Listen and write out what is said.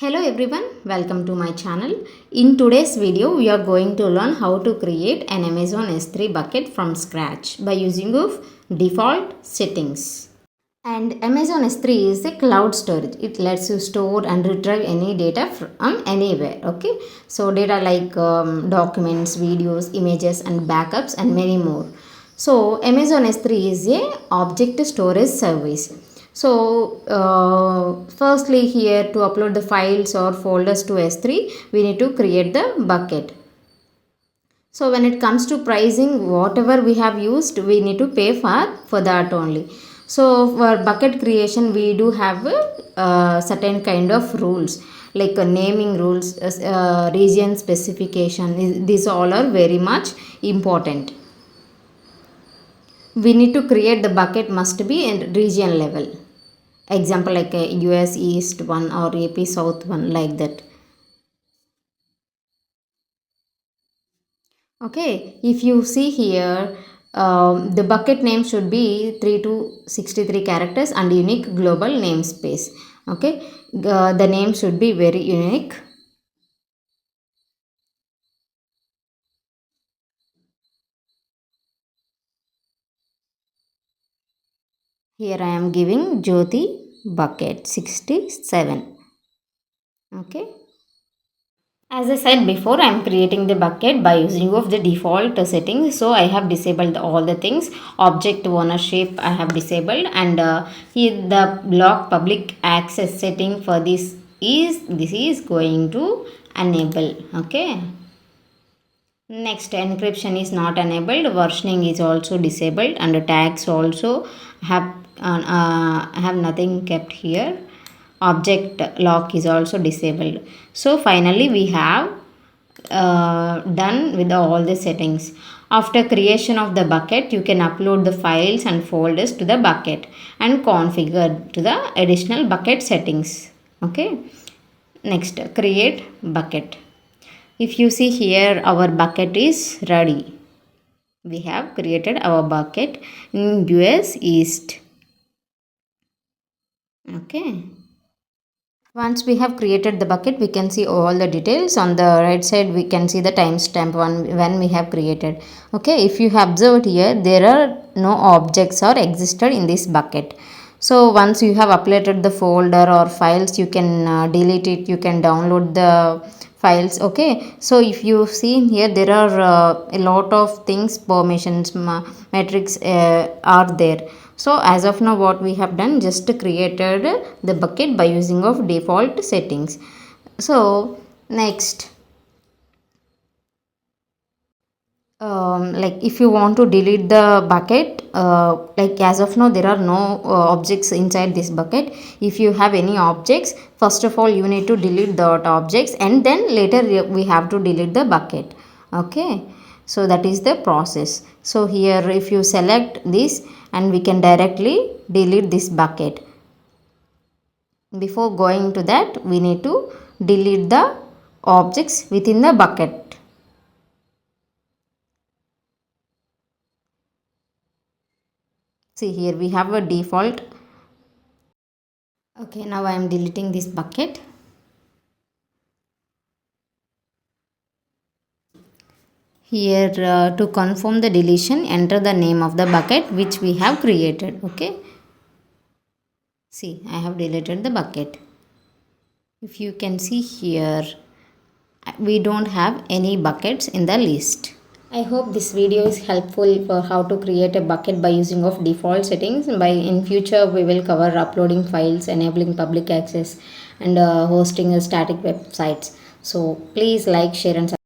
Hello everyone, welcome to my channel. In today's video, we are going to learn how to create an Amazon S3 bucket from scratch by using of default settings. And Amazon S3 is a cloud storage. It lets you store and retrieve any data from anywhere. Okay, so data like documents, videos, images, and backups, and many more. So Amazon S3 is a object storage service. So firstly, here to upload the files or folders to S3, we need to create the bucket. So when it comes to pricing, whatever we have used, we need to pay for that only. So for bucket creation, we do have certain kind of rules like naming rules, region specification. These all are very much important. We need to create the bucket must be in region level. Example like a US East one or AP South one, like that. Okay, if you see here, the bucket name should be 3 to 63 characters and unique global namespace. Okay, the name should be very unique. Here I am giving Jyoti bucket 67. Okay. As I said before, I am creating the bucket by using of the default settings. So I have disabled all the things. Object ownership I have disabled, and here the block public access setting for this is going to enable. Okay. Next, encryption is not enabled. Versioning is also disabled, and the tags also have nothing kept here. Object lock is also disabled. So finally we have done with all the settings. After creation of the bucket, you can upload the files and folders to the bucket and configure to the additional bucket settings. Okay, next, create bucket. If you see here, our bucket is ready. We have created our bucket in US East. Okay. Once we have created the bucket, we can see all the details. On the right side, we can see the timestamp when we have created. Okay, if you have observed here, there are no objects or existed in this bucket. So once you have uploaded the folder or files, you can delete it. You can download the files. Okay, so if you see here, there are a lot of things, permissions, metrics are there. So as of now, what we have done, just created the bucket by using of default settings. So next, like if you want to delete the bucket, like as of now there are no objects inside this bucket. If you have any objects, first of all you need to delete the objects, and then later we have to delete the bucket. Okay, so that is the process. So here if you select this, and we can directly delete this bucket. Before going to that, we need to delete the objects within the bucket. See here we have a default. Okay, now I am deleting this bucket. Here to confirm the deletion, enter the name of the bucket which we have created. Okay, see I have deleted the bucket. If you can see here, we don't have any buckets in the list. I hope this video is helpful for how to create a bucket by using of default settings. In future we will cover uploading files, enabling public access, and hosting a static websites. So please like, share, and subscribe.